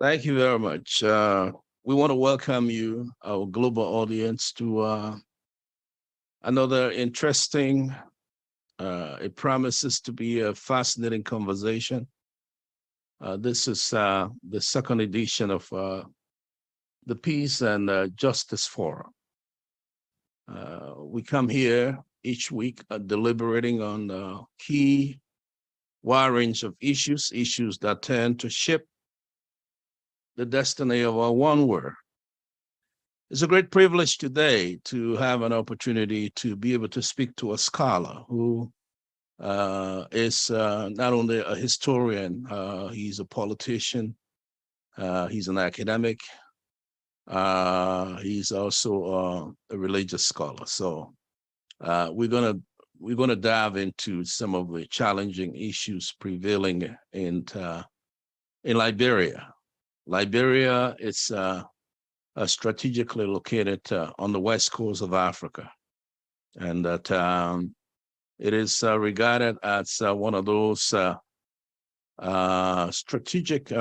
Thank you very much. We want to welcome you, our global audience, to another interesting, it promises to be a fascinating conversation. This is the second edition of the Peace and Justice Forum. We come here each week deliberating on key wide range of issues that tend to shape the destiny of our one world. It's a great privilege today to have an opportunity to be able to speak to a scholar who is not only a historian, he's a politician, he's an academic, he's also a religious scholar. So we're gonna dive into some of the challenging issues prevailing in Liberia. Liberia is strategically located on the west coast of Africa, and that it is regarded as one of those strategic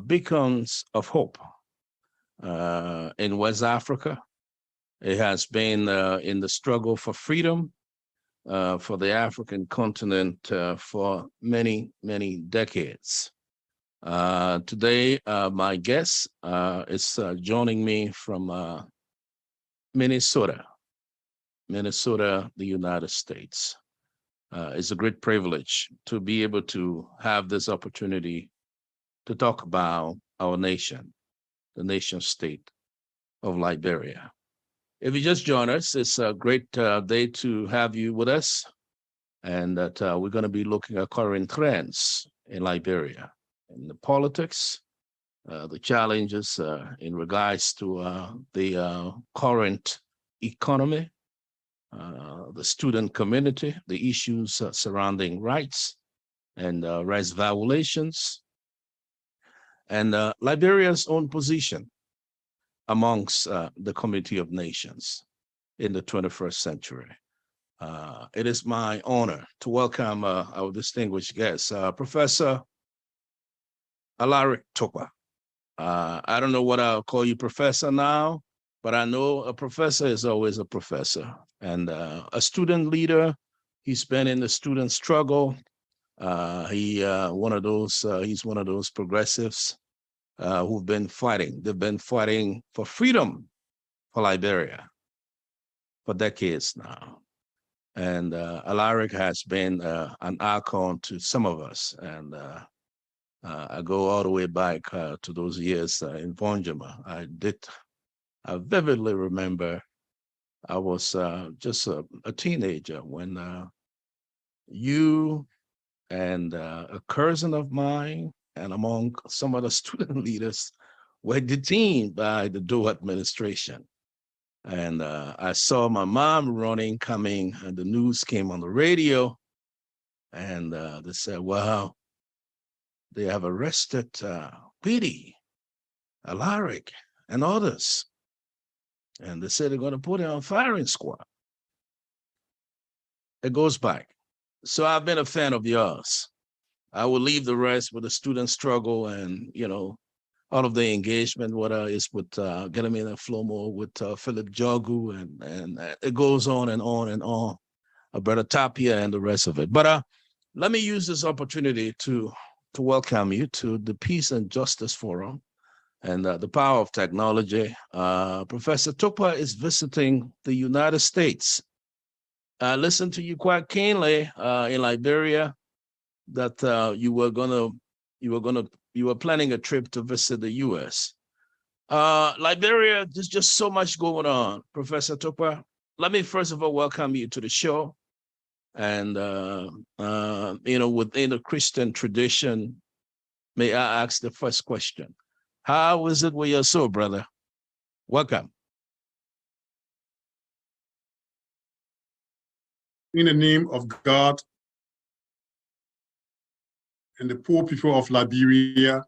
beacons of hope in West Africa. It has been in the struggle for freedom for the African continent for many, many decades. Today, my guest is joining me from Minnesota, the United States. It's a great privilege to be able to have this opportunity to talk about our nation, the nation state of Liberia. If you just join us, it's a great day to have you with us, and that we're going to be looking at current trends in Liberia, in the politics, the challenges in regards to the current economy, the student community, the issues surrounding rights and rights violations, and Liberia's own position amongst the community of nations in the 21st century. It is my honor to welcome our distinguished guest, Professor Alaric Tokpa. I don't know what I'll call you professor now, but I know a professor is always a professor, and a student leader. He's been in the student struggle. He's one of those progressives who've been fighting. They've been fighting for freedom for Liberia for decades now. And Alaric has been an icon to some of us, and I go all the way back to those years in Vonjama. I vividly remember I was just a teenager when you and a cousin of mine, and among some other student leaders, were detained by the Doe administration. And I saw my mom coming, and the news came on the radio, and they said, wow, they have arrested Petey, Alaric, and others. And they said they're going to put it on firing squad. It goes back. So I've been a fan of yours. I will leave the rest with the student struggle and, all of the engagement, whether it's with Gedamina Flomo, with Philip Jogu, and it goes on and on and on. Brother Tapia and the rest of it. But let me use this opportunity to welcome you to the Peace and Justice Forum and the power of technology. Professor Tokpa is visiting the United States. I listened to you quite keenly in Liberia that you were planning a trip to visit the U.S. Liberia, there's just so much going on. Professor Tokpa, let me first of all welcome you to the show. And within the Christian tradition, may I ask the first question? How is it with your soul, brother? Welcome. In the name of God and the poor people of Liberia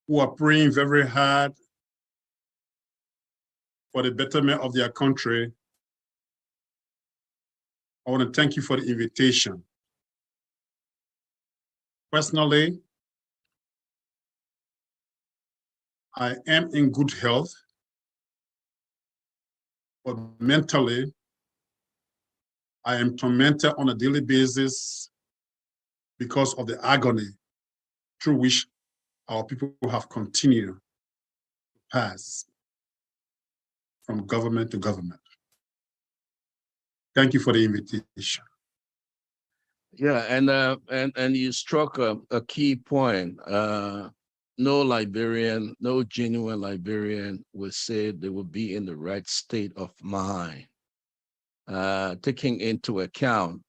who are praying very hard for the betterment of their country, I want to thank you for the invitation. Personally, I am in good health, but mentally, I am tormented on a daily basis because of the agony through which our people have continued to pass from government to government. Thank you for the invitation. Yeah, and you struck a key point. No Liberian, no genuine Liberian would say they would be in the right state of mind, taking into account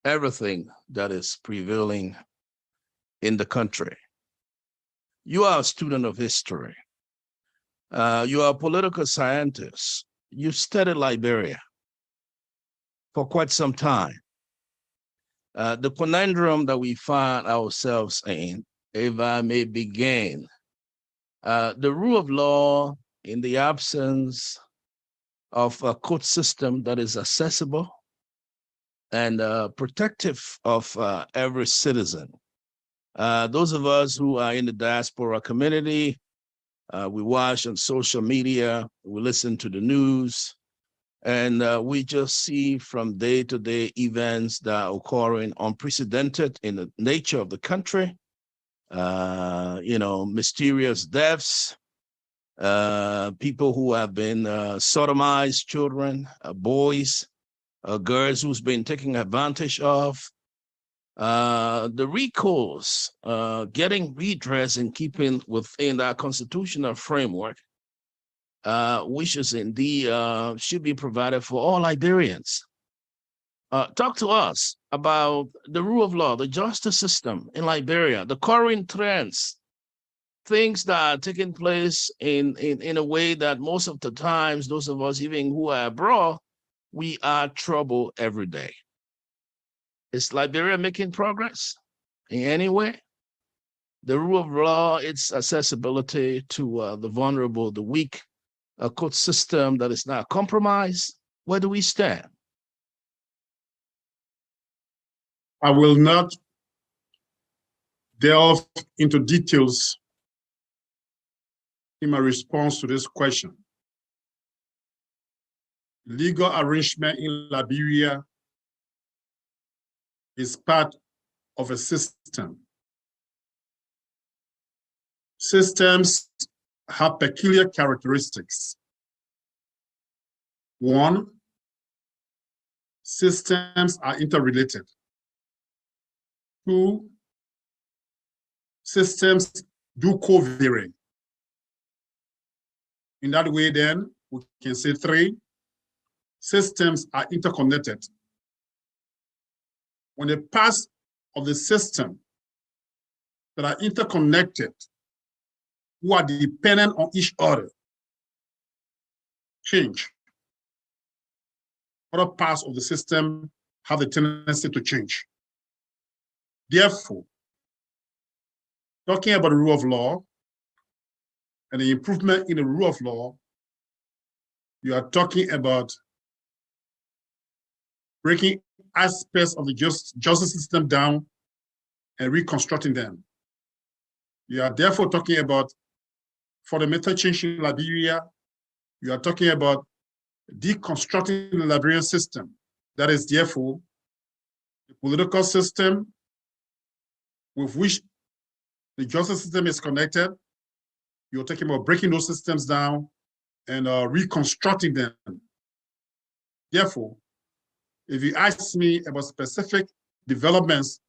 everything that is prevailing in the country. You are a student of history. You are a political scientist. You studied Liberia for quite some time. The conundrum that we find ourselves in, if I may begin, the rule of law in the absence of a court system that is accessible and protective of every citizen. Those of us who are in the diaspora community, we watch on social media, we listen to the news, and we just see from day to day events that are occurring unprecedented in the nature of the country. Mysterious deaths, people who have been sodomized, children, boys, girls who's been taken advantage of. The recourse, getting redress and keeping within that constitutional framework, which is indeed should be provided for all Liberians. Talk to us about the rule of law, the justice system in Liberia, the current trends, things that are taking place in a way that most of the times, those of us even who are abroad, we are troubled every day. Is Liberia making progress in any way? The rule of law, its accessibility to the vulnerable, the weak, a court system that is not compromised. Where do we stand? I will not delve into details in my response to this question. Legal arrangement in Liberia is part of a system. Systems have peculiar characteristics. One, systems are interrelated. Two, systems do co-vary. In that way, then, we can say three, systems are interconnected. When the parts of the system that are interconnected, who are dependent on each other, change, other parts of the system have the tendency to change. Therefore, talking about the rule of law and the improvement in the rule of law, you are talking about breaking aspects of the justice system down and reconstructing them. You are therefore talking about fundamental change in Liberia. You are talking about deconstructing the Liberian system. That is therefore the political system with which the justice system is connected. You're talking about breaking those systems down and reconstructing them. Therefore, if you ask me about specific developments,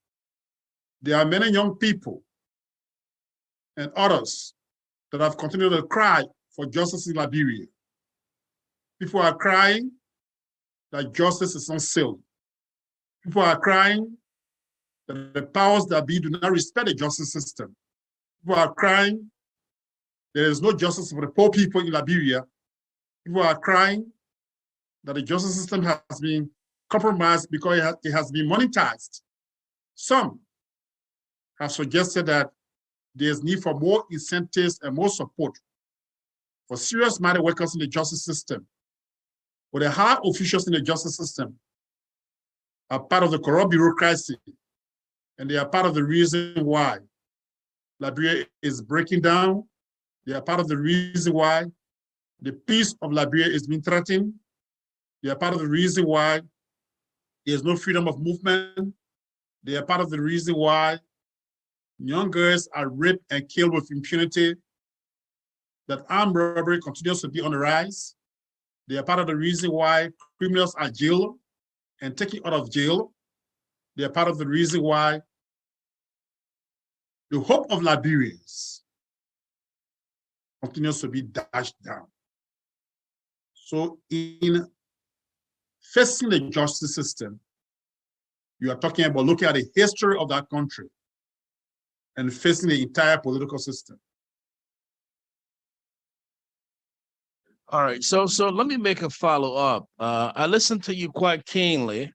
there are many young people and others that have continued to cry for justice in Liberia. People are crying that justice is unsealed. People are crying that the powers that be do not respect the justice system. People are crying there is no justice for the poor people in Liberia. People are crying that the justice system has been compromised because it has been monetized. Some have suggested that there's need for more incentives and more support for serious-minded workers in the justice system. But the high officials in the justice system are part of the corrupt bureaucracy, and they are part of the reason why Liberia is breaking down They are part of the reason why the peace of Liberia is being threatened. They are part of the reason why there's no freedom of movement. They are part of the reason why young girls are raped and killed with impunity, that armed robbery continues to be on the rise. They are part of the reason why criminals are jailed and taken out of jail. They are part of the reason why the hope of Liberians continues to be dashed down. So in facing the justice system, you are talking about looking at the history of that country and facing the entire political system. All right, so let me make a follow-up. I listened to you quite keenly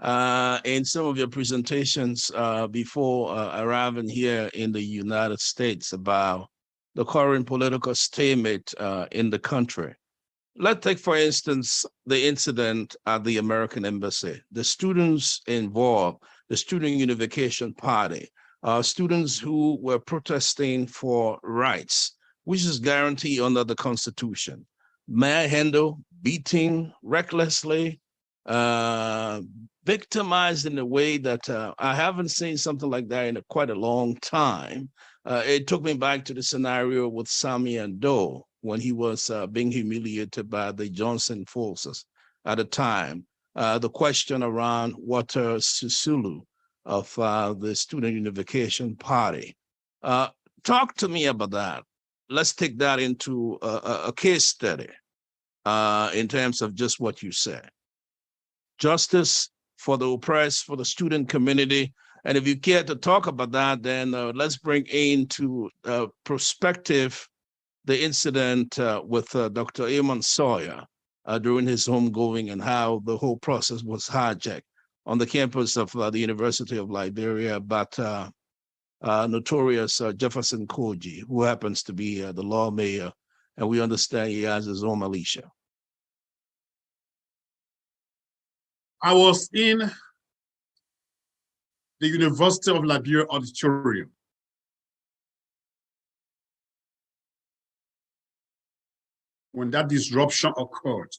in some of your presentations before arriving here in the United States about the current political stalemate in the country. Let's take, for instance, the incident at the American Embassy. The students involved, the Student Unification Party, students who were protesting for rights, which is guaranteed under the Constitution. Manhandle, beating recklessly, victimized in a way that I haven't seen something like that in quite a long time. It took me back to the scenario with Sami and Doe when he was being humiliated by the Johnson forces at the time. The question around Walter Sisulu of the Student Unification Party. Talk to me about that. Let's take that into a case study in terms of just what you said. Justice for the oppressed, for the student community. And if you care to talk about that, then let's bring into perspective the incident with Dr. Amon Sawyer during his homegoing and how the whole process was hijacked on the campus of the University of Liberia, but notorious Jefferson Koji, who happens to be the law mayor, and we understand he has his own militia. I was in the University of Liberia auditorium when that disruption occurred.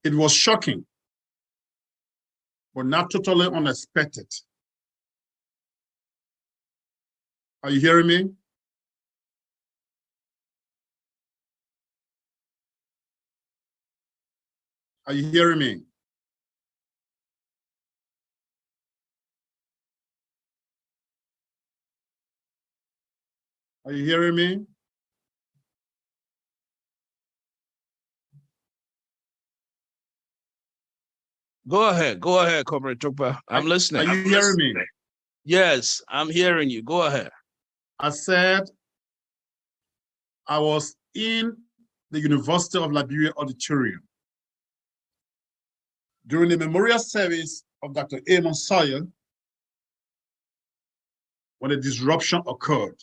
It was shocking, but not totally unexpected. Are you hearing me? Are you hearing me? Are you hearing me? Go ahead, Comrade Tokpa. I'm listening. Are you hearing me? Yes, I'm hearing you. Go ahead. I said I was in the University of Liberia auditorium during the memorial service of Dr. Amon Sawyer when a disruption occurred.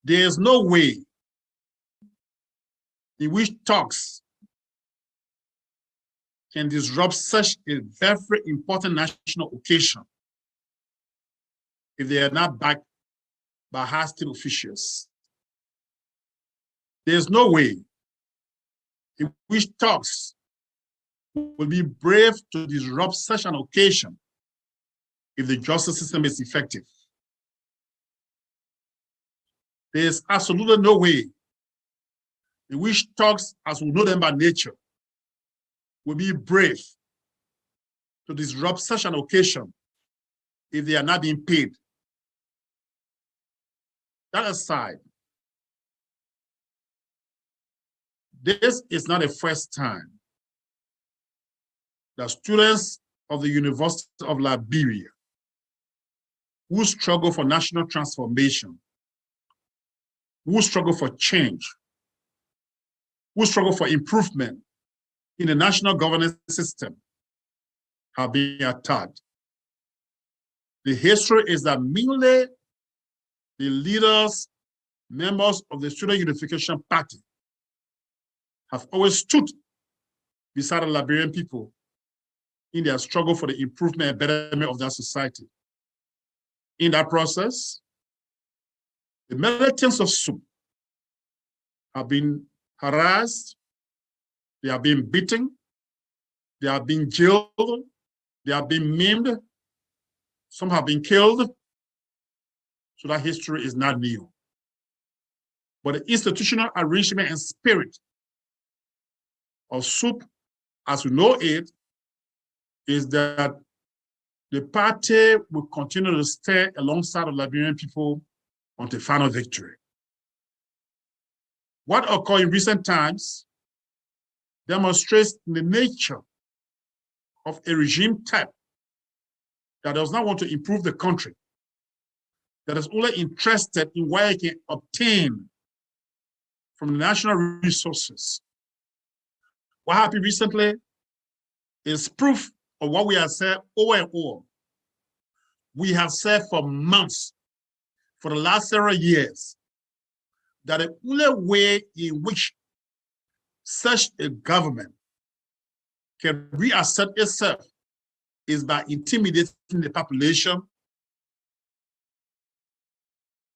There is no way in which talks can disrupt such a very important national occasion if they are not backed by hostile officials. There's no way in which talks will be brave to disrupt such an occasion if the justice system is effective. There's absolutely no way in which talks, as we know them by nature, will be brave to disrupt such an occasion if they are not being paid. That aside, this is not the first time that students of the University of Liberia who struggle for national transformation, who struggle for change, who struggle for improvement in the national governance system have been attacked. The history is that mainly the leaders, members of the Student Unification Party have always stood beside the Liberian people in their struggle for the improvement and betterment of their society. In that process, the militants of SUP have been harassed, they have been beaten, they have been jailed, they have been maimed, some have been killed, so that history is not new. But the institutional arrangement and spirit of SUP, as we know it, is that the party will continue to stay alongside the Liberian people until final victory. What occurred in recent times demonstrates the nature of a regime type that does not want to improve the country, that is only interested in what it can obtain from the national resources. What happened recently is proof of what we have said over and over. We have said for months, for the last several years, that the only way in which such a government can reassert itself is by intimidating the population,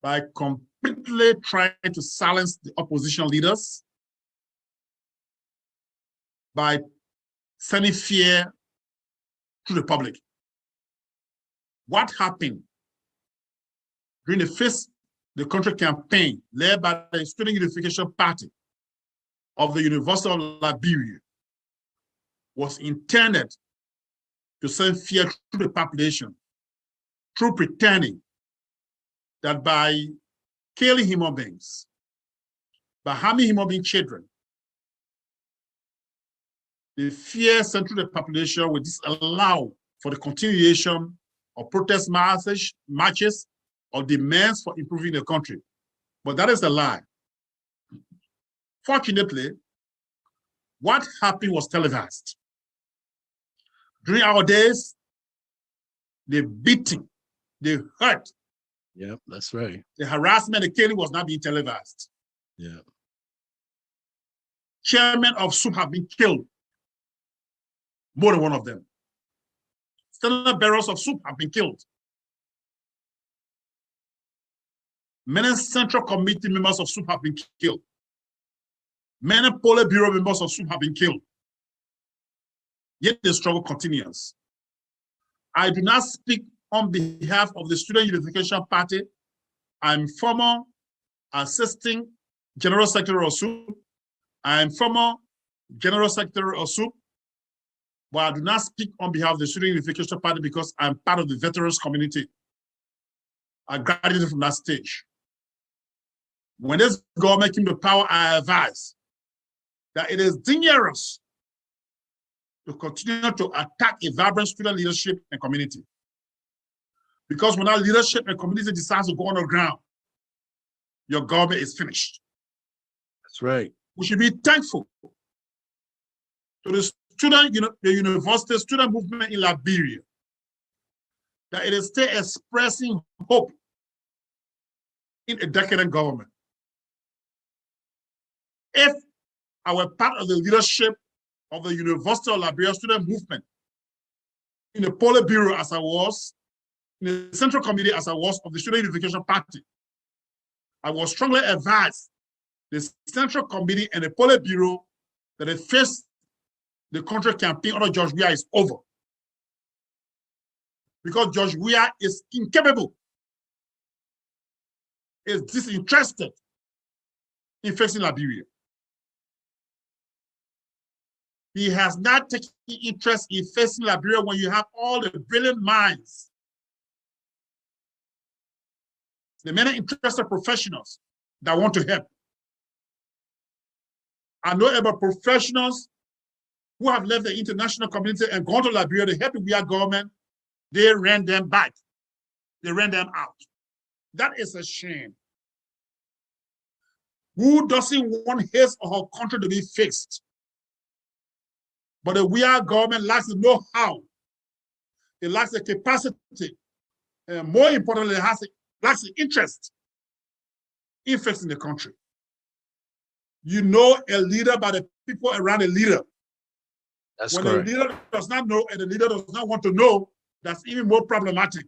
by completely trying to silence the opposition leaders, by sending fear to the public. What happened during the country campaign led by the Student Unification Party of the University of Liberia was intended to send fear to the population through pretending that by killing human beings, by harming human being children, the fear sent to the population would disallow for the continuation of protest marches or demands for improving the country. But that is a lie. Fortunately, what happened was televised. During our days, the beating, the hurt, yeah, that's right, the harassment, the killing was not being televised. yeah. Chairmen of SUP have been killed, more than one of them. Standard bearers of SUP have been killed. Many Central Committee members of SUP have been killed. Many Politburo members of SUP have been killed. Yet the struggle continues. I do not speak on behalf of the Student Unification Party. I'm former Assisting General Secretary of SUP. I'm former General Secretary of SUP. But I do not speak on behalf of the Student Unification Party because I'm part of the veterans community. I graduated from that stage. When this government came to power, I advised that it is dangerous to continue to attack a vibrant student leadership and community. Because when our leadership and community decides to go on the ground, your government is finished. That's right. We should be thankful to the university student movement in Liberia that it is still expressing hope in a decadent government. If I were part of the leadership of the University of Liberia student movement, in the Politburo as I was, in the Central Committee as I was of the Student Unification Party, I was strongly advised the Central Committee and the Politburo that the first the country campaign under George Weah is over. Because George Weah is incapable, is disinterested in fixing Liberia. He has not taken interest in facing Liberia when you have all the brilliant minds, the many interested professionals that want to help. I know about professionals who have left the international community and gone to Liberia to help the Weah government. They ran them back. They ran them out. That is a shame. Who doesn't want his or her country to be fixed? But the Weah government lacks the know-how. It lacks the capacity. And more importantly, it lacks the interest in fixing the country. You know a leader by the people around a leader. That's when correct. a leader does not know and the leader does not want to know, that's even more problematic.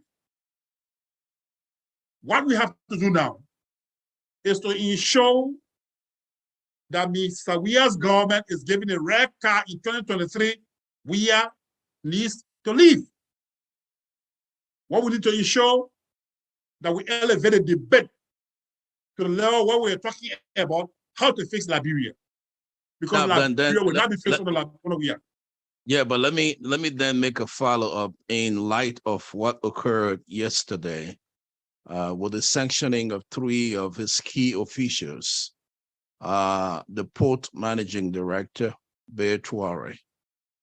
What we have to do now is to ensure that Mr. Weah's government is giving a red card in 2023. Weah needs to leave. What we need to ensure that we elevate the debate to the level where we're talking about how to fix Liberia. Because Liberia will not be fixed under Weah. Yeah, but let me then make a follow-up in light of what occurred yesterday with the sanctioning of 3 of his key officials. The Port Managing Director, Bear Tuare,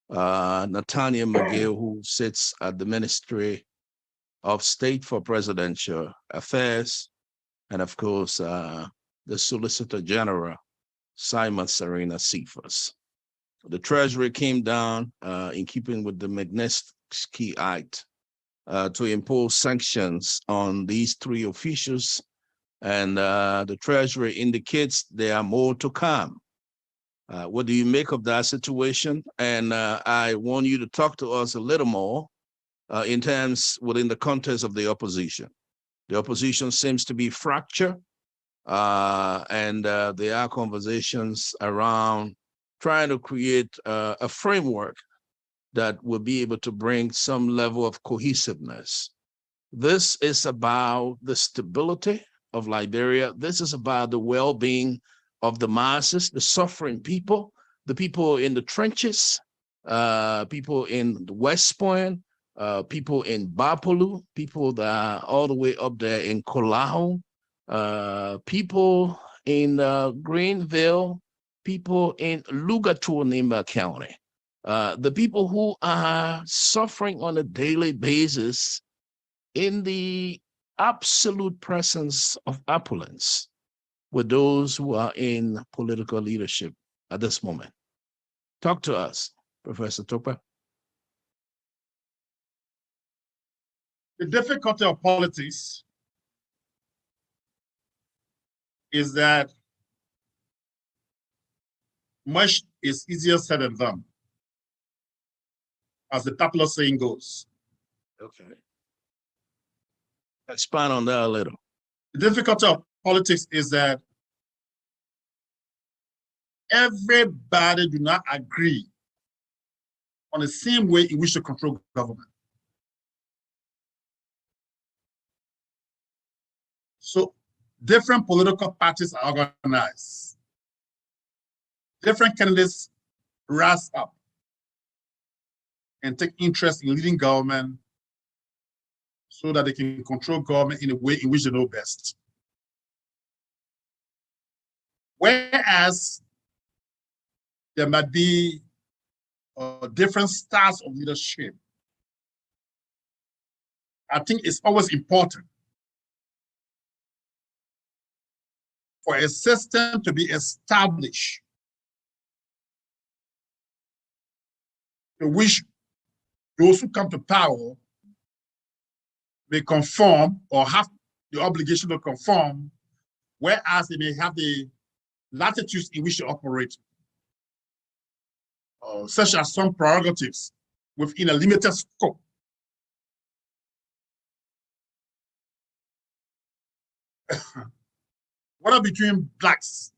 Nathaniel McGill, who sits at the Ministry of State for Presidential Affairs, and of course, the Solicitor General, Simon Serena Cephas. The Treasury came down in keeping with the Magnitsky Act to impose sanctions on these 3 officials, and the Treasury indicates there are more to come. What do you make of that situation? And I want you to talk to us a little more in terms within the context of the opposition. The opposition seems to be fractured, and there are conversations around trying to create a framework that will be able to bring some level of cohesiveness. This is about the stability of Liberia. This is about the well-being of the masses, the suffering people, the people in the trenches, people in the West Point, people in Bapolu, people that are all the way up there in Kolaho, people in Greenville, people in Lugatoronimba County, the people who are suffering on a daily basis in the absolute presence of opulence with those who are in political leadership at this moment. Talk to us, Professor Tokpa. The difficulty of politics is that much is easier said than done, as the popular saying goes. Okay. Expand on that a little. The difficulty of politics is that everybody do not agree on the same way in which to control government. So different political parties are organized. Different candidates rise up and take interest in leading government so that they can control government in a way in which they know best. Whereas there might be different styles of leadership, I think it's always important for a system to be established to which those who come to power may conform or have the obligation to conform, whereas they may have the latitudes in which they operate, such as some prerogatives within a limited scope. What are between blacks,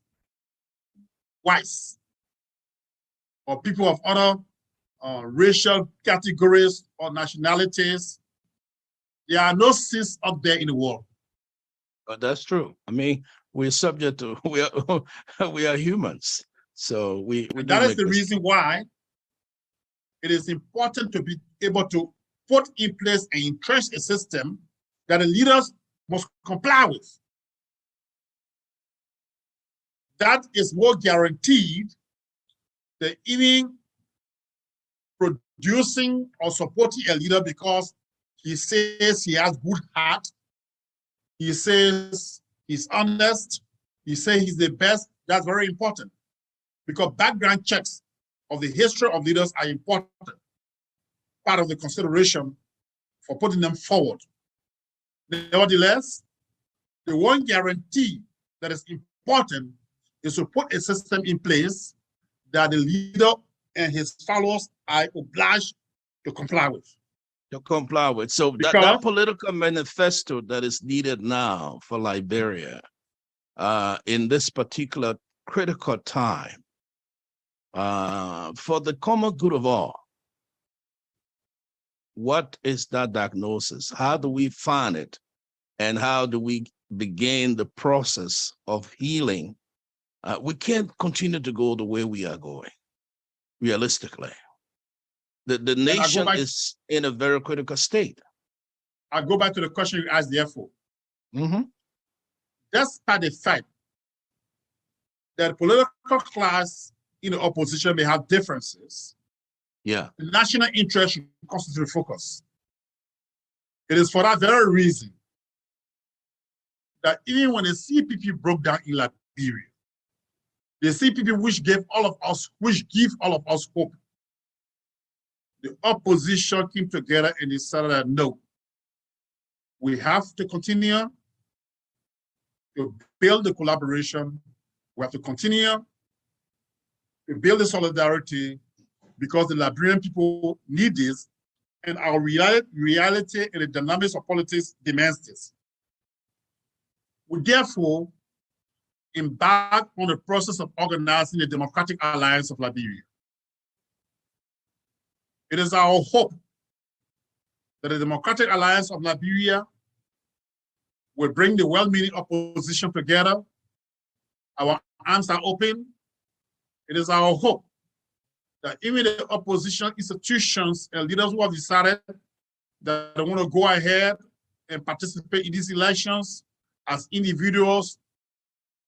whites, or people of other racial categories or nationalities? There are no seats up there in the world. But that's true. I mean, we're subject to, we are humans. So that is the reason why it is important to be able to put in place and entrench a system that the leaders must comply with. That is more guaranteed than even producing or supporting a leader because he says he has good heart, he says he's honest, he says he's the best. That's very important because background checks of the history of leaders are important, part of the consideration for putting them forward. Nevertheless, the one guarantee that is important is to put a system in place that the leader and his followers are obliged to comply with. To comply with. So that political manifesto that is needed now for Liberia in this particular critical time for the common good of all. What is that diagnosis? How do we find it? And how do we begin the process of healing? We can't continue to go the way we are going, realistically. The nation is in a very critical state. I'll go back to the question you asked, therefore. Mm-hmm. Despite the fact that the political class in the opposition may have differences, yeah, the national interest should constitute focus. It is for that very reason that even when the CPP broke down in Liberia, the CPP which give all of us hope, the opposition came together and decided that no, we have to continue to build the collaboration. We have to continue to build the solidarity because the Liberian people need this, and our reality and the dynamics of politics demands this. We therefore embark on the process of organizing the Democratic Alliance of Liberia. It is our hope that the Democratic Alliance of Liberia will bring the well-meaning opposition together. Our arms are open. It is our hope that even the opposition institutions and leaders who have decided that they want to go ahead and participate in these elections as individuals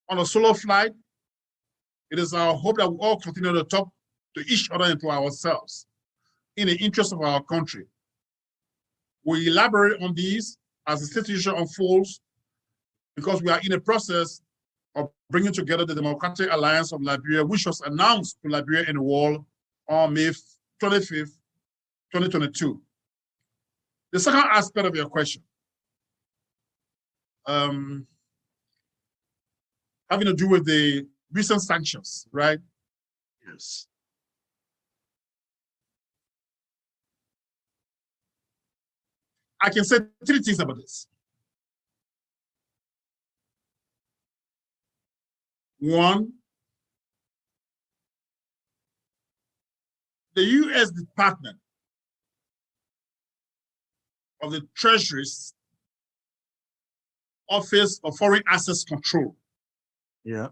on a solo flight, it is our hope that we all continue to talk to each other and to ourselves in the interest of our country. We elaborate on these as the situation unfolds because we are in a process of bringing together the Democratic Alliance of Liberia, which was announced to Liberia and the world on May 25th, 2022. The second aspect of your question, having to do with the recent sanctions, right? Yes. I can say three things about this. One, the U.S. Department of the Treasury's Office of Foreign Assets Control. Yeah.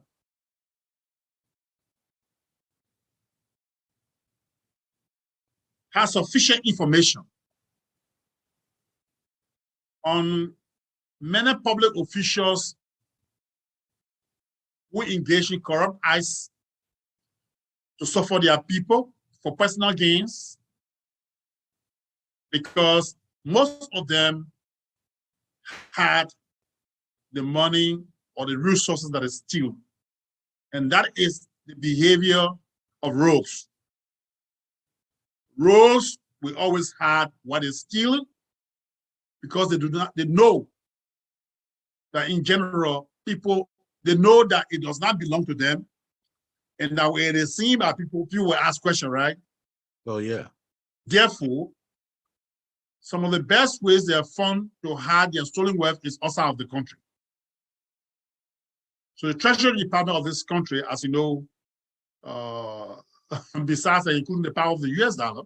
Has sufficient information on many public officials who engage in corrupt acts to suffer their people for personal gains, because most of them had the money or the resources that is stealing. And that is the behavior of rogues. Rogues will always have what is stealing because they know that in general, they know that it does not belong to them. And that when they see that people will ask questions, right? Oh, yeah. Therefore, some of the best ways they have found to hide their stolen wealth is outside of the country. So the Treasury Department of this country, as you know, besides including the power of the US dollar,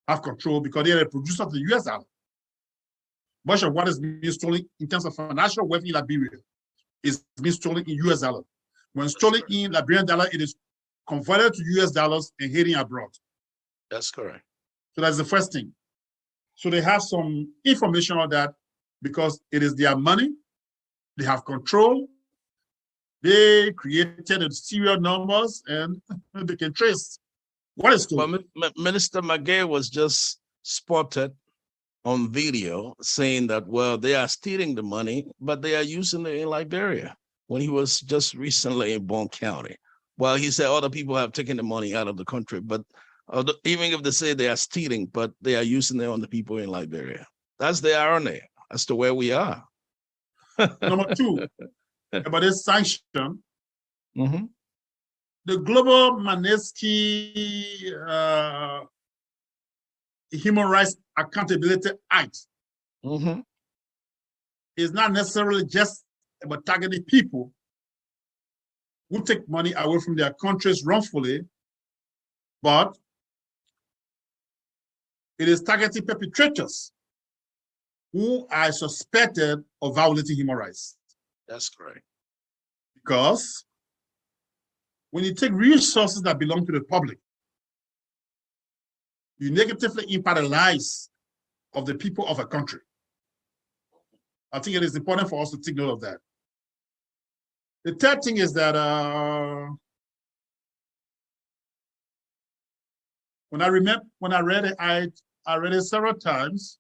have control because they are the producer of the US dollar. Much of what is being stolen in terms of financial wealth in Liberia is being stolen in US dollar. When stolen in Liberian dollar, it is converted to US dollars and hidden abroad. That's correct. So that's the first thing. So they have some information on that because it is their money, they have control, they created the serial numbers and they can trace what is stolen. Well, Minister McGay was just spotted on video saying that, well, they are stealing the money, but they are using it in Liberia when he was just recently in Bond County. Well, he said other people have taken the money out of the country, but even if they say they are stealing, but they are using it on the people in Liberia. That's the irony as to where we are. Number two, about this sanction, the the Global Magnitsky Human Rights Accountability Act is not necessarily just about targeting people who take money away from their countries wrongfully, but it is targeting perpetrators who are suspected of violating human rights. That's correct. Because when you take resources that belong to the public, you negatively impact the lives of the people of a country. I think it is important for us to take note of that. The third thing is that when I read it, I read it several times.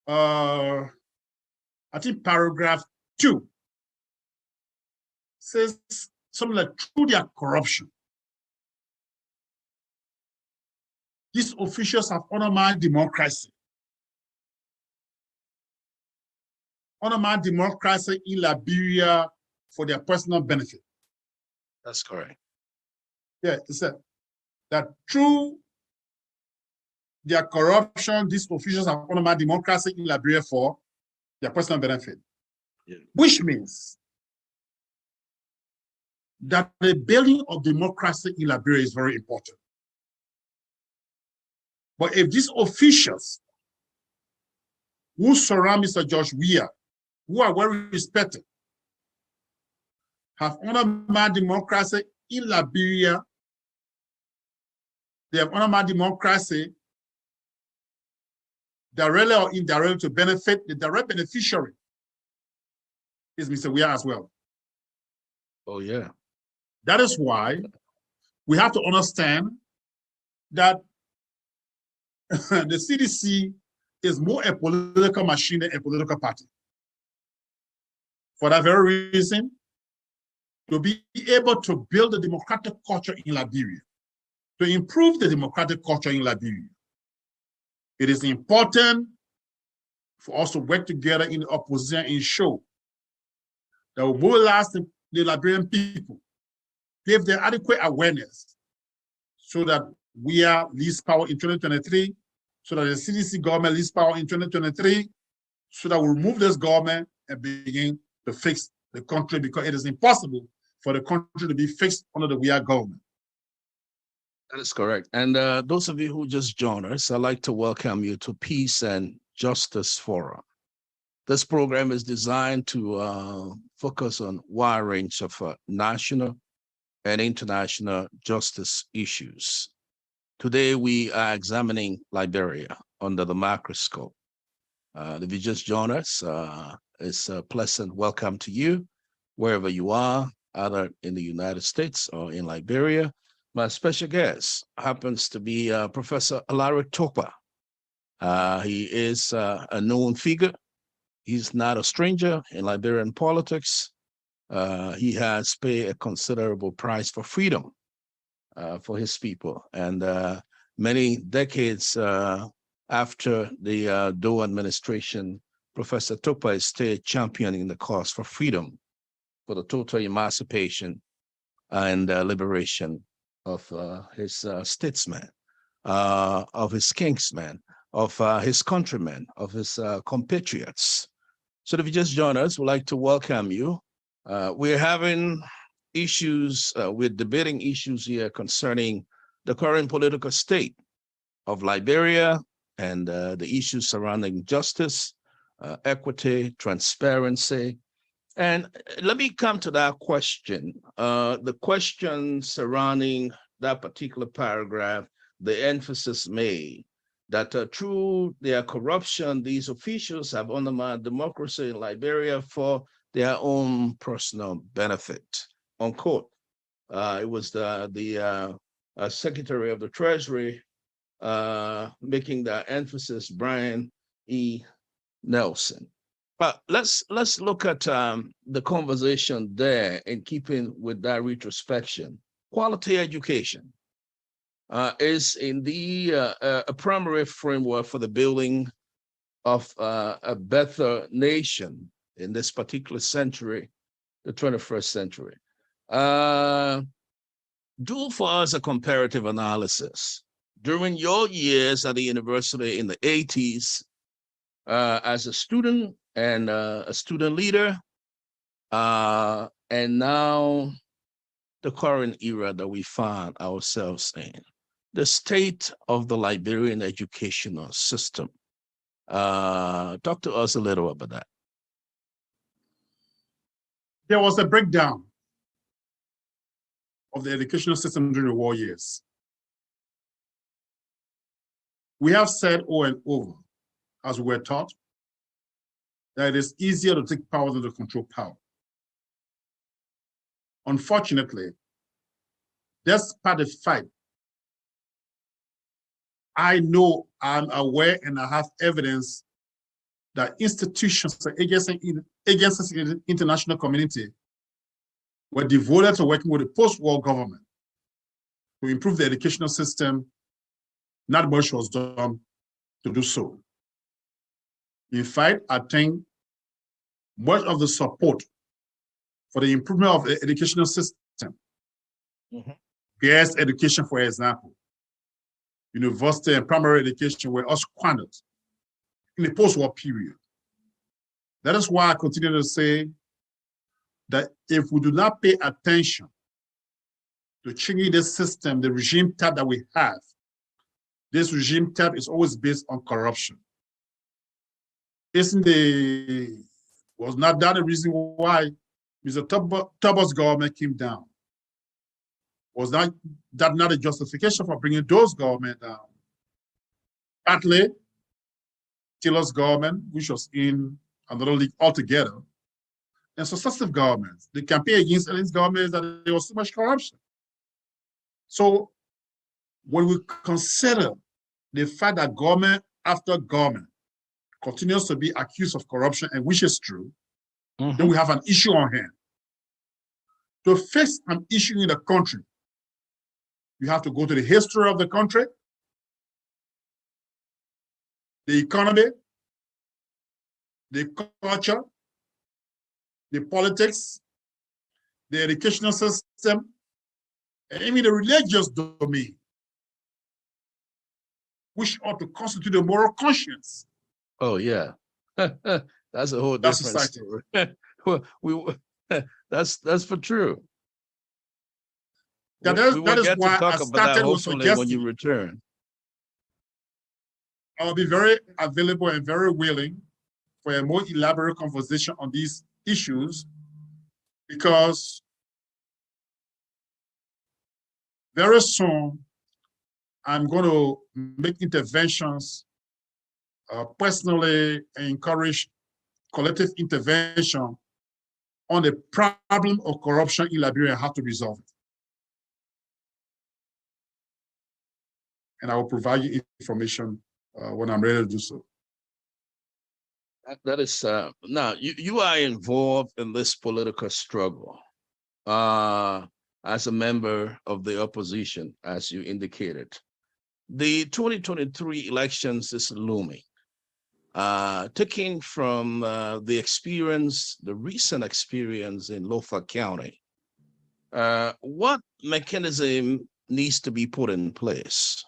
I think paragraph 2 says something like, through their corruption, these officials have undermined democracy. Undermined democracy in Liberia for their personal benefit. That's correct. Yeah, it said that through their corruption, these officials have undermined democracy in Liberia for their personal benefit. Yeah. Which means that the building of democracy in Liberia is very important. But if these officials who surround Mr. George Weah, who are well respected, have undermined democracy in Liberia, they have undermined democracy directly or indirectly to benefit the direct beneficiary is Mr. Weah as well. Oh, yeah. That is why we have to understand that the CDC is more a political machine than a political party. For that very reason, to be able to build a democratic culture in Liberia, to improve the democratic culture in Liberia, it is important for us to work together in the opposition and show that we mobilize the Liberian people, give them adequate awareness so that Weah leaves power in 2023, so that the CDC government leaves power in 2023, so that we remove this government and begin to fix the country, because it is impossible for the country to be fixed under the Weah government. That is correct. And those of you who just joined us, I'd like to welcome you to Peace and Justice Forum. This program is designed to focus on a wide range of national and international justice issues. Today, we are examining Liberia under the microscope. If you just joined us, it's a pleasant welcome to you, wherever you are, either in the United States or in Liberia. My special guest happens to be Professor Alaric Tokpa. He is a known figure. He's not a stranger in Liberian politics. He has paid a considerable price for freedom for his people. And many decades after the Doe administration, Professor Tokpa is still championing the cause for freedom, for the total emancipation and liberation of his statesmen, of his kingsmen, of his countrymen, of his compatriots. So if you just joined us, we'd like to welcome you. We're having issues, we're debating issues here concerning the current political state of Liberia and the issues surrounding justice, equity, transparency. And let me come to that question. The question surrounding that particular paragraph, the emphasis made that through their corruption, these officials have undermined democracy in Liberia for their own personal benefit, unquote. It was the Secretary of the Treasury making that emphasis, Brian E. Nelson. But let's look at the conversation there in keeping with that retrospection. Quality education is indeed a primary framework for the building of a better nation in this particular century, the 21st century. Do for us a comparative analysis. During your years at the university in the 80s, as a student and a student leader, and now the current era that we find ourselves in, the state of the Liberian educational system. Talk to us a little about that. There was a breakdown of the educational system during the war years. We have said over and over, as we were taught, that it is easier to take power than to control power. Unfortunately, despite the fact, I know, I'm aware, and I have evidence that institutions and agencies in the international community were devoted to working with the post-war government to improve the educational system. Not much was done to do so. In fact, I think much of the support for the improvement of the educational system, girls' education, for example, university and primary education were also squandered in the post-war period. That is why I continue to say that if we do not pay attention to changing the system, the regime type that we have, this regime type is always based on corruption. Was not that the reason why Mr. Tokpa's government came down? Was that not a justification for bringing those government down? Partly, Taylor's government, which was in another league altogether, and successive governments. The campaign against Ellen's government is that there was too much corruption. So when we consider the fact that government after government continues to be accused of corruption, and which is true, then we have an issue on hand. To fix an issue in the country, you have to go to the history of the country, the economy, the culture, the politics, the educational system, and even the religious domain, which ought to constitute a moral conscience. Oh, yeah. That's a whole different story. That's for true. That is why I started with suggesting, when you return. I'll be very available and very willing for a more elaborate conversation on these issues, because very soon I'm going to make interventions, personally encourage collective intervention on the problem of corruption in Liberia and how to resolve it. And I will provide you information when I'm ready to do so. That is, now you are involved in this political struggle as a member of the opposition, as you indicated. The 2023 elections is looming. Taking from the recent experience in Lofa County, what mechanism needs to be put in place?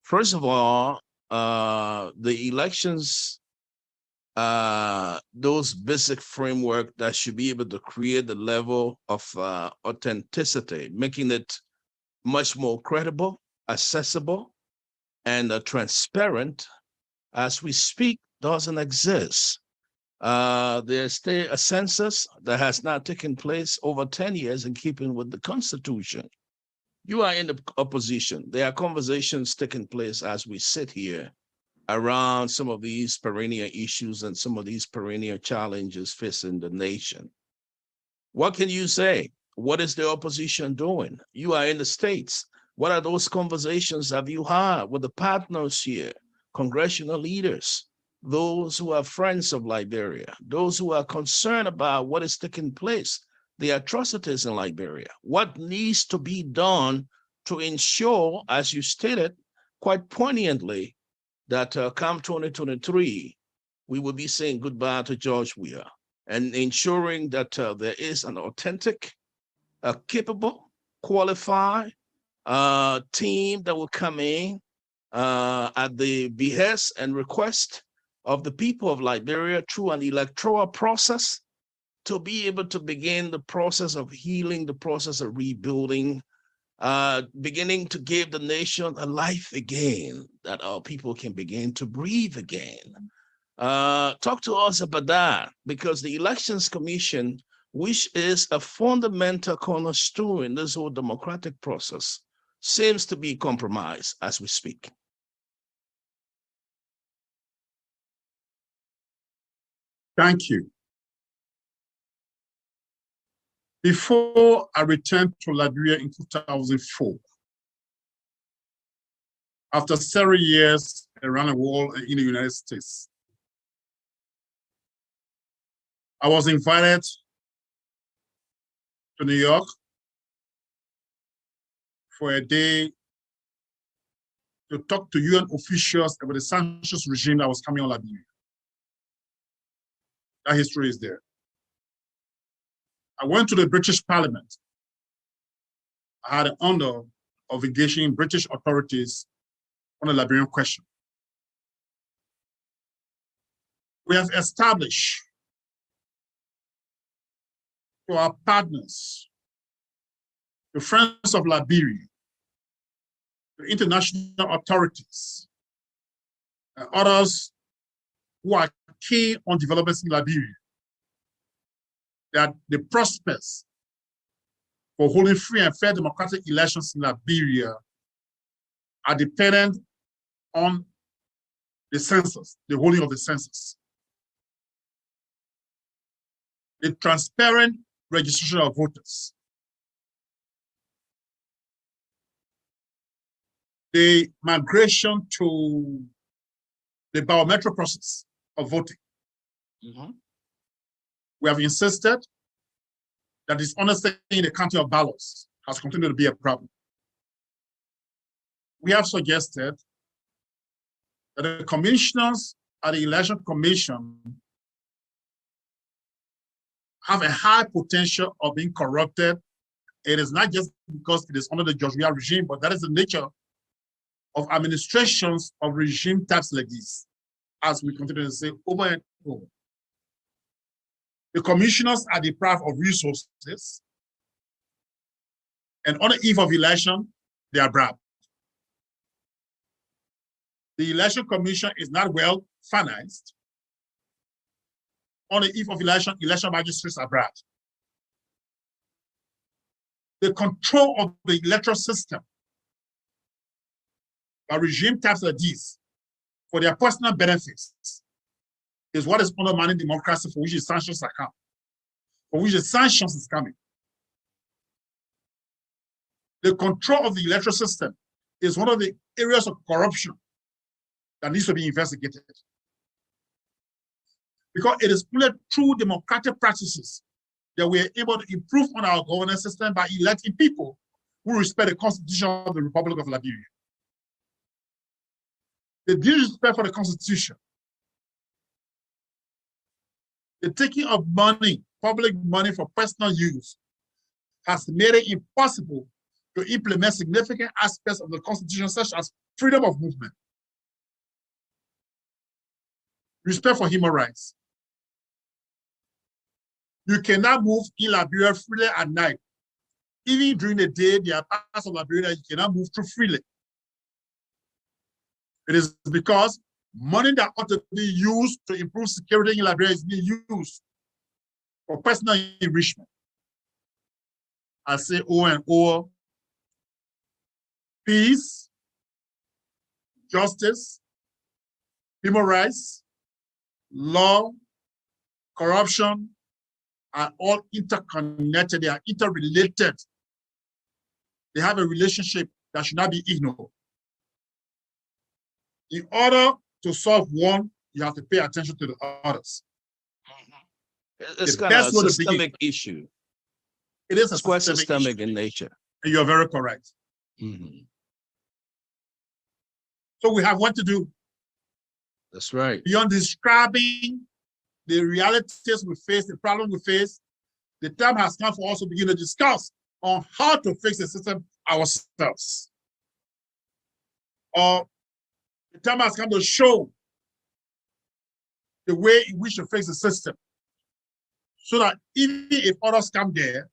First of all, the elections, those basic framework that should be able to create the level of authenticity, making it much more credible, accessible, and transparent. As we speak, doesn't exist. There's still a census that has not taken place over 10 years in keeping with the Constitution. You are in the opposition. There are conversations taking place as we sit here around some of these perennial issues and some of these perennial challenges facing the nation. What can you say? What is the opposition doing? You are in the States. What are those conversations have you had with the partners here, congressional leaders, those who are friends of Liberia, those who are concerned about what is taking place, the atrocities in Liberia? What needs to be done to ensure, as you stated quite poignantly, that come 2023, we will be saying goodbye to George Weah and ensuring that there is an authentic, capable, qualified team that will come in at the behest and request of the people of Liberia through an electoral process to be able to begin the process of healing, the process of rebuilding, beginning to give the nation a life again, that our people can begin to breathe again. Talk to us about that, because the Elections Commission, which is a fundamental cornerstone in this whole democratic process, seems to be compromised as we speak. Thank you. Before I returned to Liberia in 2004, after several years around the world and in the United States, I was invited to New York for a day to talk to UN officials about the sanctions regime that was coming on Liberia. That history is there. I went to the British Parliament. I had the honor of engaging British authorities on the Liberian question. We have established to our partners, the Friends of Liberia, the international authorities, and others who are key on developments in Liberia, that the prospects for holding free and fair democratic elections in Liberia are dependent on the census, the holding of the census, the transparent registration of voters, the migration to the biometric process of voting. Mm-hmm. We have insisted that dishonesty in the counting of ballots has continued to be a problem. We have suggested that the commissioners at the Election Commission have a high potential of being corrupted. It is not just because it is under the George Weah regime, but that is the nature of administrations of regime types like this, as we continue to say over and over. The commissioners are deprived of resources, and on the eve of election, they are bribed. The Election Commission is not well financed. On the eve of election, election magistrates are bribed. The control of the electoral system by regime types like these for their personal benefits is what is undermining democracy, for which the sanctions are coming, for which the sanctions is coming. The control of the electoral system is one of the areas of corruption that needs to be investigated. Because it is only through democratic practices that we are able to improve on our governance system by electing people who respect the Constitution of the Republic of Liberia. The disrespect for the Constitution, the taking of money, public money for personal use, has made it impossible to implement significant aspects of the Constitution, such as freedom of movement, respect for human rights. You cannot move in Liberia freely at night. Even during the day, there are parts of Liberia you cannot move through freely. It is because money that ought to be used to improve security in Liberia is being used for personal enrichment. I say over and over, peace, justice, human rights, law, corruption are all interconnected. They are interrelated. They have a relationship that should not be ignored. In order to solve one, you have to pay attention to the others. It's kind of a systemic issue. It is it's quite systemic in nature. And you're very correct. Mm-hmm. So we have what to do. That's right. Beyond describing the realities we face, the problem we face, the time has come for us to begin to discuss on how to fix the system ourselves. Or the time has come to show the way in which to fix the system, so that even if others come there,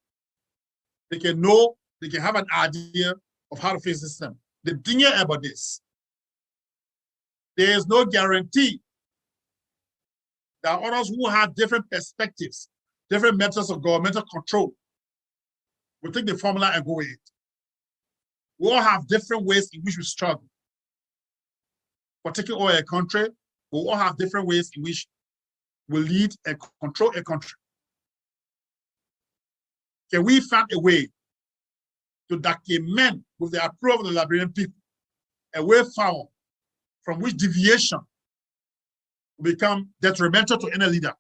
they can know, they can have an idea of how to fix the system. The thing about this, there is no guarantee that others who have different perspectives, different methods of governmental control, will take the formula and go with it. We all have different ways in which we struggle. Particularly a country, we all have different ways in which we lead and control a country. Can we find a way to document, with the approval of the Liberian people, a way forward from which deviation will become detrimental to any leader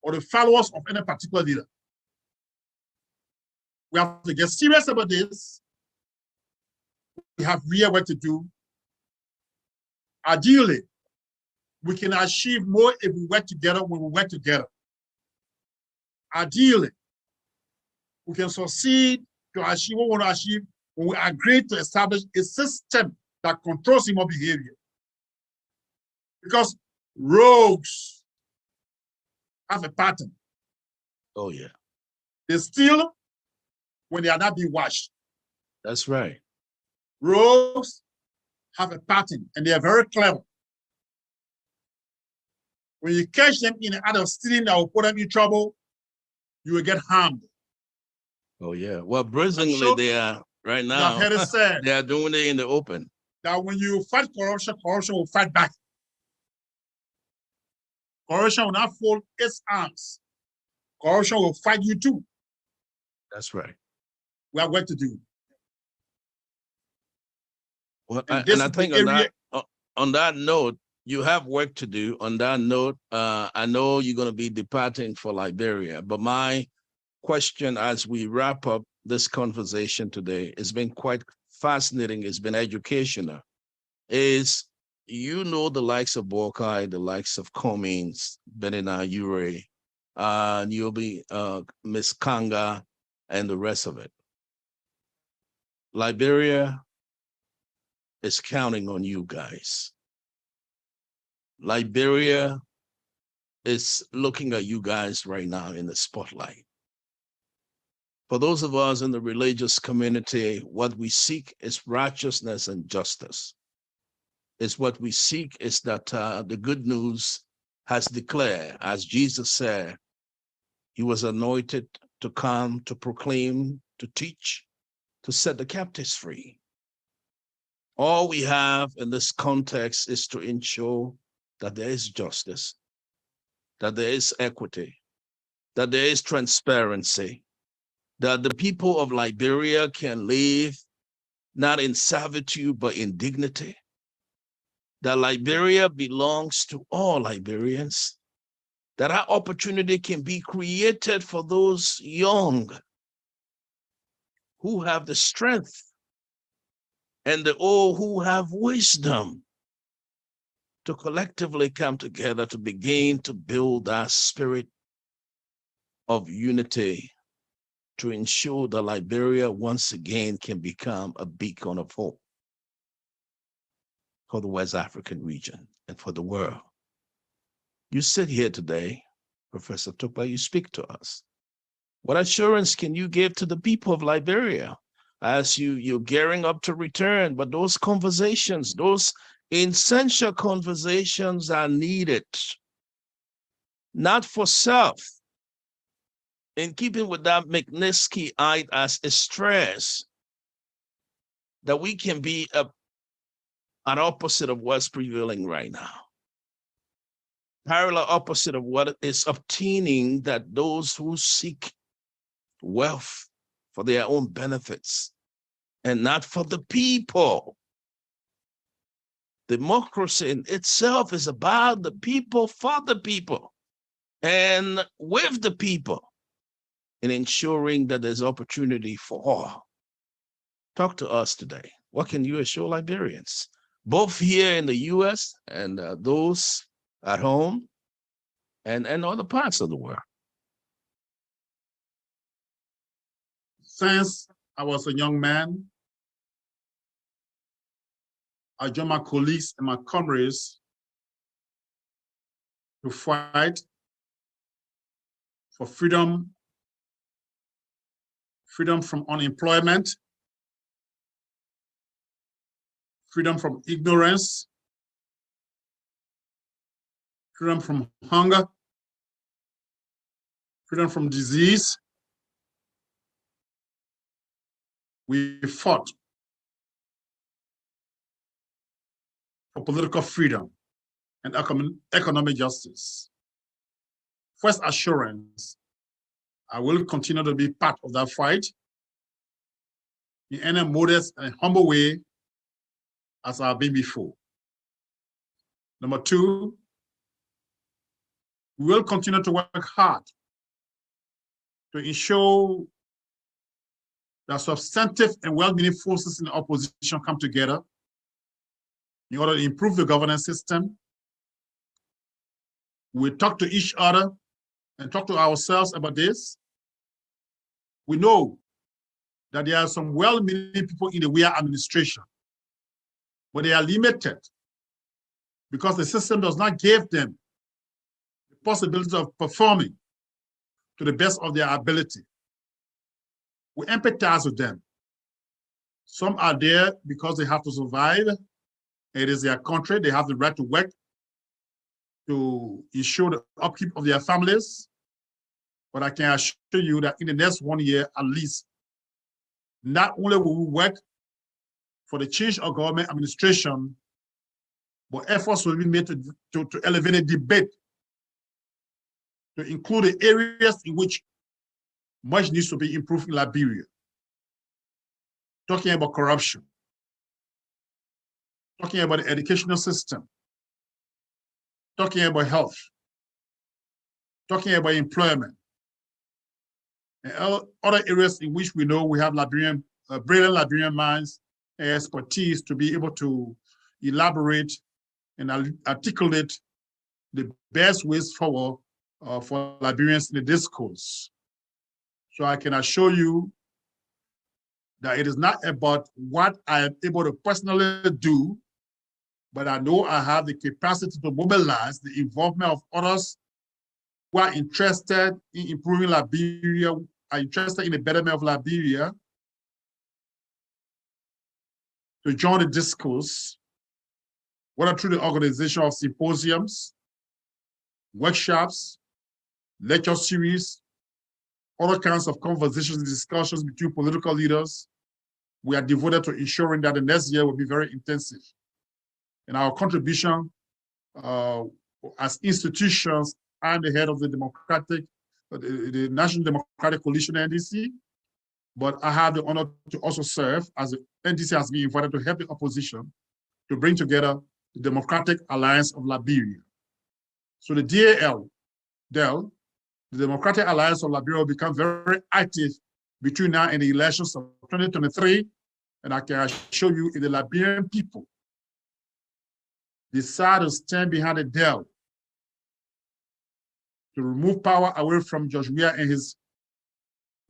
or the followers of any particular leader? We have to get serious about this. We have real work to do. Ideally, we can achieve more if we work together when we work together. Ideally, we can succeed to achieve what we want to achieve when we agree to establish a system that controls human behavior. Because rogues have a pattern. Oh, yeah. They steal when they are not being watched. That's right. Rogues have a pattern, and they are very clever. When you catch them in the act of stealing that will put them in trouble, you will get harmed. Oh, yeah. Well, brazenly, they are right now. They are doing it in the open. That when you fight corruption, corruption will fight back. Corruption will not fold its arms. Corruption will fight you too. That's right. We have work to do. Well, and I think on that note, you have work to do. On that note, I know you're going to be departing for Liberia, but my question as we wrap up this conversation today, it's been quite fascinating, it's been educational, is the likes of Borkai, the likes of Cummings, Benina Ure, and you'll be Miss Kanga and the rest of it. Liberia is counting on you guys. Liberia is looking at you guys right now in the spotlight. For those of us in the religious community, what we seek is righteousness and justice. It's what we seek is that the good news has declared, as Jesus said, he was anointed to come, to proclaim, to teach, to set the captives free. All we have in this context is to ensure that there is justice, that there is equity, that there is transparency, that the people of Liberia can live not in servitude, but in dignity, that Liberia belongs to all Liberians, that our opportunity can be created for those young who have the strength and the old who have wisdom to collectively come together to begin to build that spirit of unity to ensure that Liberia once again can become a beacon of hope for the West African region and for the world. You sit here today, Professor Tokpa, you speak to us. What assurance can you give to the people of Liberia as you're gearing up to return? But those conversations, those essential conversations are needed, not for self, in keeping with that McNiskey-ite as a stress, that we can be an opposite of what's prevailing right now. Parallel opposite of what is obtaining, that those who seek wealth for their own benefits and not for the people. Democracy in itself is about the people, for the people, and with the people, in ensuring that there's opportunity for all. Talk to us today. What can you assure Liberians, both here in the US and those at home and other parts of the world? Since I was a young man, I joined my colleagues and my comrades to fight for freedom, freedom from unemployment, freedom from ignorance, freedom from hunger, freedom from disease. We fought for political freedom and economic justice. First assurance, I will continue to be part of that fight in any modest and humble way as I've been before. Number two, we will continue to work hard to ensure that substantive and well-meaning forces in the opposition come together in order to improve the governance system. We talk to each other and talk to ourselves about this. We know that there are some well-meaning people in the Weah administration, but they are limited because the system does not give them the possibility of performing to the best of their ability. We empathize with them. Some are there because they have to survive. It is their country. They have the right to work to ensure the upkeep of their families. But I can assure you that in the next 1 year, at least, not only will we work for the change of government administration, but efforts will be made to elevate a debate to include the areas in which much needs to be improved in Liberia. Talking about corruption, talking about the educational system, talking about health, talking about employment, and other areas in which we know we have brilliant Liberian minds and expertise to be able to elaborate and articulate the best ways forward for Liberians in the discourse. So I can assure you that it is not about what I am able to personally do, but I know I have the capacity to mobilize the involvement of others who are interested in improving Liberia, are interested in the betterment of Liberia, to join the discourse, whether through the organization of symposiums, workshops, lecture series, other kinds of conversations and discussions between political leaders. We are devoted to ensuring that the next year will be very intensive. And our contribution as institutions and the head of the the National Democratic Coalition NDC, but I have the honor to also serve as the NDC has been invited to help the opposition to bring together the Democratic Alliance of Liberia. So the DAL, the Democratic Alliance of Liberia, will become very active between now and the elections of 2023. And I can assure you, if the Liberian people decide to stand behind the DAL to remove power away from George Weah and his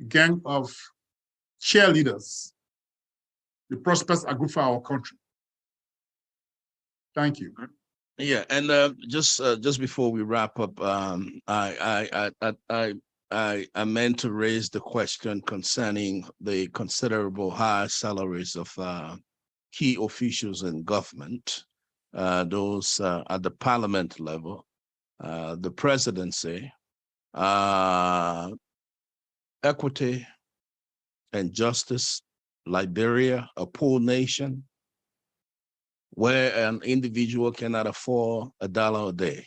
gang of cheerleaders, the prospects are good for our country. Thank you. Yeah, and just before we wrap up, I meant to raise the question concerning the considerable high salaries of key officials in government, those at the parliament level, the presidency, equity and justice, Liberia, a poor nation, where an individual cannot afford $1 a day.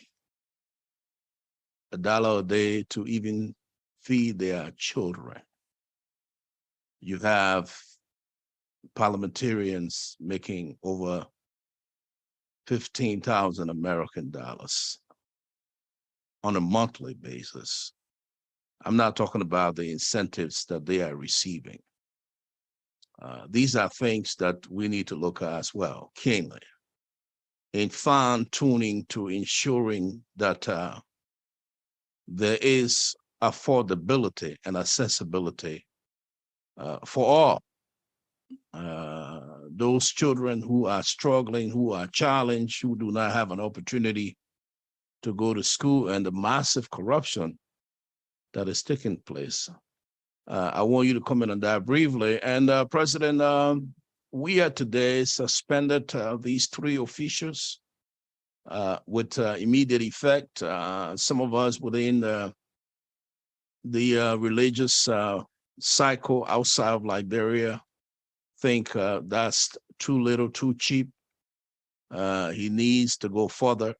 $1 a day to even feed their children. You have parliamentarians making over 15,000 American dollars on a monthly basis. I'm not talking about the incentives that they are receiving. These are things that we need to look at as well, keenly, in fine-tuning to ensuring that there is affordability and accessibility for all. Those children who are struggling, who are challenged, who do not have an opportunity to go to school, and the massive corruption that is taking place. I want you to comment on that briefly. And President Weah today suspended these 3 officials with immediate effect. Some of us within the religious cycle outside of Liberia think that's too little, too cheap. He needs to go further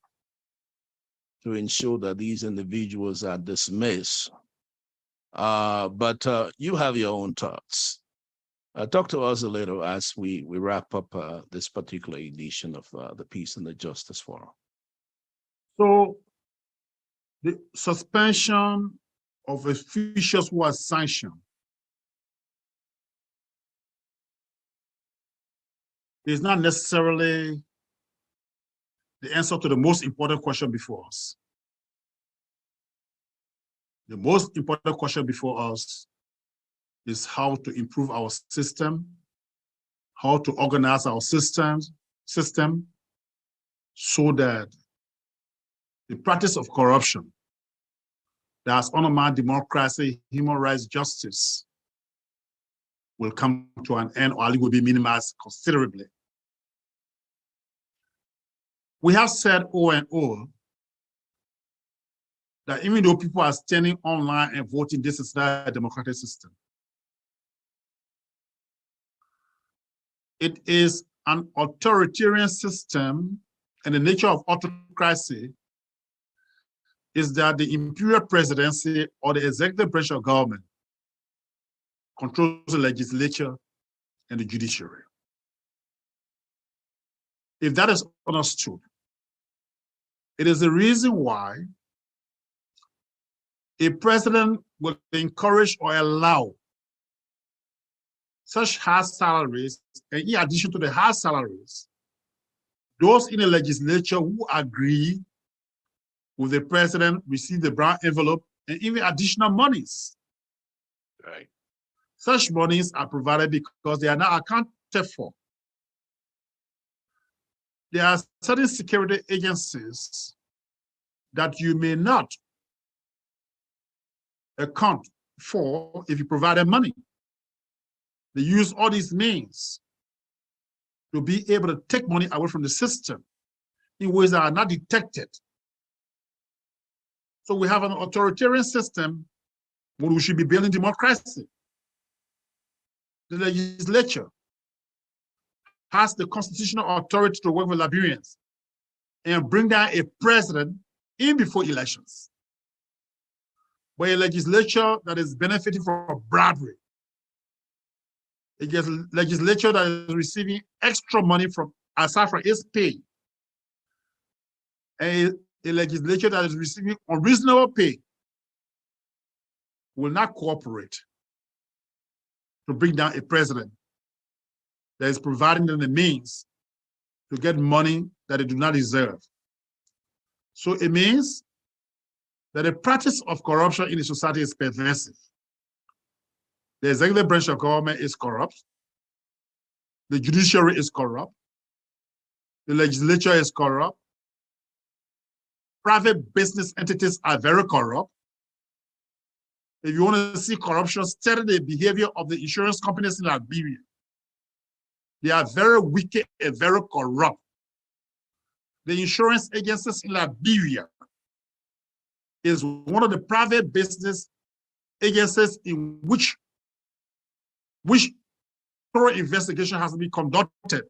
to ensure that these individuals are dismissed. But you have your own thoughts. Talk to us a little as we wrap up this particular edition of the Peace and the Justice Forum. So the suspension of officials who are sanctioned is not necessarily the answer to the most important question before us. The most important question before us is how to improve our system, how to organize our system so that the practice of corruption that has undermined democracy, human rights, justice will come to an end, or at least will be minimized considerably. We have said over and over that even though people are standing online and voting, this is not a democratic system. It is an authoritarian system, and the nature of autocracy is that the imperial presidency or the executive branch of government controls the legislature and the judiciary. If that is understood, it is the reason why a president will encourage or allow such high salaries, and in addition to the high salaries, those in the legislature who agree with the president receive the brown envelope and even additional monies. Right. Such monies are provided because they are not accounted for. There are certain security agencies that you may not account for if you provide them money. They use all these means to be able to take money away from the system in ways that are not detected. So we have an authoritarian system when we should be building democracy. The legislature has the constitutional authority to work with Liberians and bring down a president in before elections. But a legislature that is benefiting from bribery, a legislature that is receiving extra money from aside from its pay, and a legislature that is receiving unreasonable pay will not cooperate to bring down a president that is providing them the means to get money that they do not deserve. So it means that the practice of corruption in the society is pervasive. The executive branch of government is corrupt. The judiciary is corrupt. The legislature is corrupt. Private business entities are very corrupt. If you want to see corruption, study the behavior of the insurance companies in Liberia. They are very wicked and very corrupt. The insurance agencies in Liberia is one of the private business agencies in which thorough investigation has to be conducted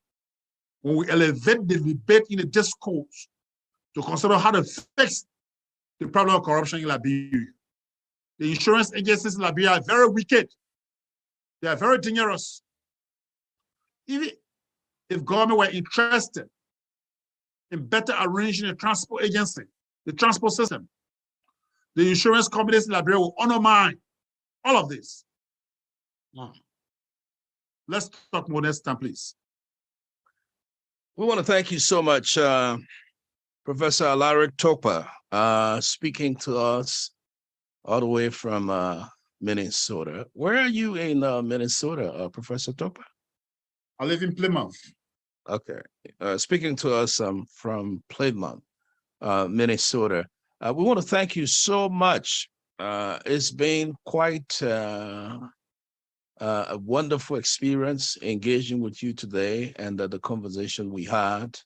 when we elevate the debate in the discourse to consider how to fix the problem of corruption in Liberia. The insurance agencies in Liberia are very wicked. They are very dangerous. Even if government were interested in better arranging the transport agency, the transport system, the insurance companies in Liberia will undermine all of this. Let's talk more next time, please. We want to thank you so much, Professor Alaric Tokpa, speaking to us all the way from Minnesota. Where are you in Minnesota, Professor Tokpa? I live in Plymouth. Okay. Speaking to us from Plymouth, Minnesota. We want to thank you so much. It's been quite a wonderful experience engaging with you today, and the conversation we had.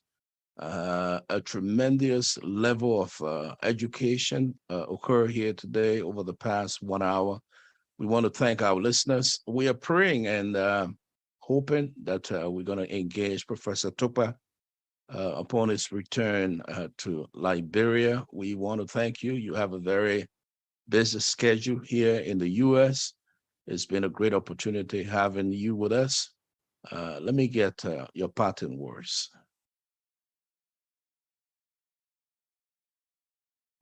A tremendous level of education occurred here today over the past 1 hour. We want to thank our listeners. We are praying and hoping that we're going to engage Professor Tokpa upon his return to Liberia. We want to thank you. You have a very busy schedule here in the U.S. It's been a great opportunity having you with us. Let me get your parting words.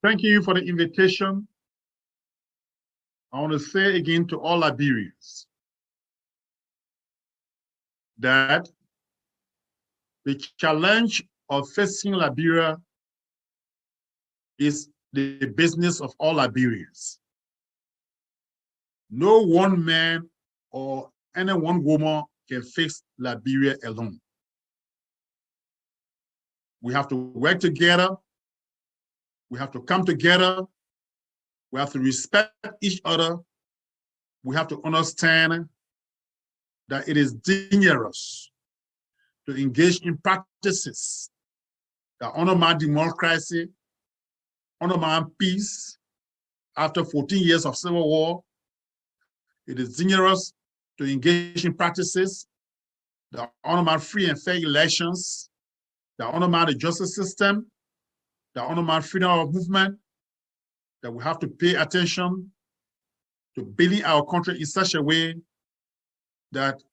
Thank you for the invitation. I want to say again to all Liberians that the challenge of facing Liberia is the business of all Liberians. No one man or any one woman can fix Liberia alone. We have to work together. We have to come together. We have to respect each other. We have to understand that it is dangerous to engage in practices that undermine democracy, undermine peace. After 14 years of civil war, it is dangerous to engage in practices that undermine free and fair elections, that undermine the justice system, that undermine freedom of movement, that we have to pay attention to building our country in such a way that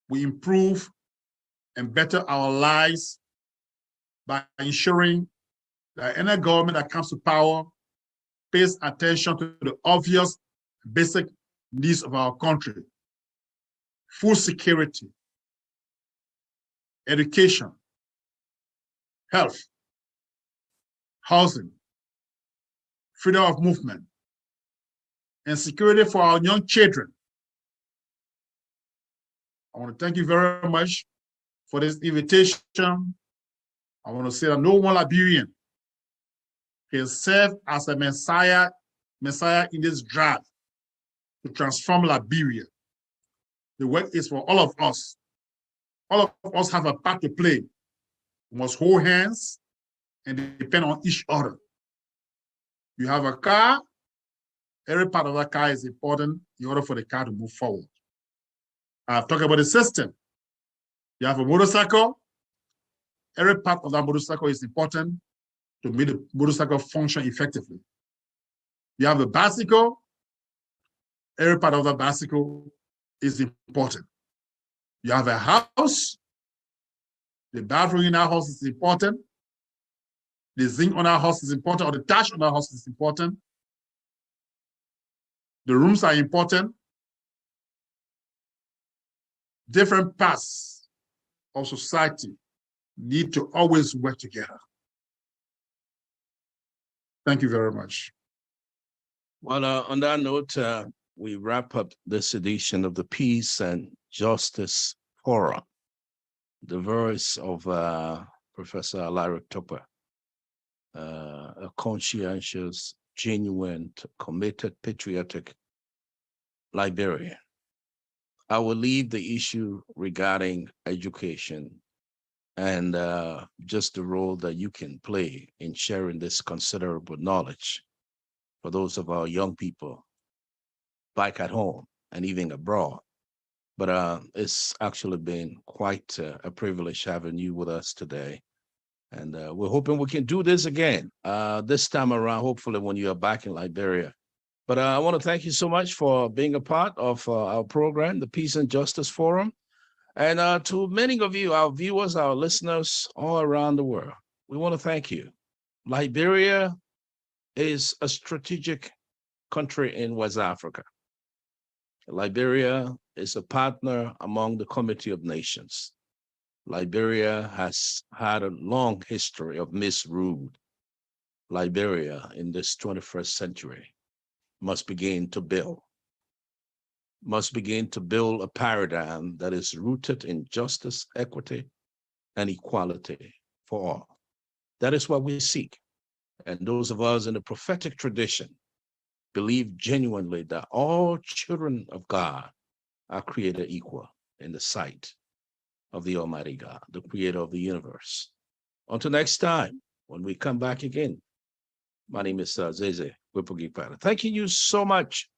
we improve and better our lives by ensuring that any government that comes to power pays attention to the obvious basic needs of our country: food security, education, health, housing, freedom of movement, and security for our young children. I want to thank you very much for this invitation. I want to say that no one Liberian can serve as a messiah in this drive to transform Liberia. The work is for all of us. All of us have a part to play. We must hold hands and depend on each other. You have a car, every part of that car is important in order for the car to move forward. I've talked about the system. You have a motorcycle, every part of that motorcycle is important to make the motorcycle function effectively. You have a bicycle, every part of that bicycle is important. You have a house, the bathroom in our house is important. The zinc on our house is important, or the thatch on our house is important. The rooms are important. Different parts of society need to always work together. Thank you very much. Well, on that note, we wrap up this edition of the Peace and Justice Forum, the voice of Professor Alaric Tokpa, a conscientious, genuine, committed, patriotic Liberian. I will leave the issue regarding education and just the role that you can play in sharing this considerable knowledge for those of our young people back at home and even abroad. But it's actually been quite a privilege having you with us today. And we're hoping we can do this again this time around, hopefully when you are back in Liberia. But I want to thank you so much for being a part of our program, the Peace and Justice Forum. And to many of you, our viewers, our listeners all around the world, we want to thank you. Liberia is a strategic country in West Africa. Liberia is a partner among the Committee of Nations. Liberia has had a long history of misrule. Liberia in this 21st century must begin to build. must begin to build a paradigm that is rooted in justice, equity, and equality for all. That is what we seek. And those of us in the prophetic tradition believe genuinely that all children of God are created equal in the sight of the Almighty God, the creator of the universe. Until next time, when we come back again, my name is Zeze Wipogipara. Thanking you so much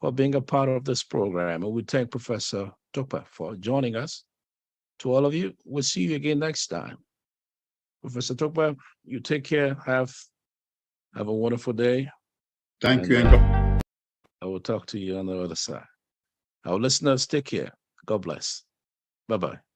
for being a part of this program. And we thank Professor Tokpa for joining us. To all of you, we'll see you again next time. Professor Tokpa, you take care. Have a wonderful day. Thank you. I will talk to you on the other side. Our listeners, take care. God bless. Bye-bye.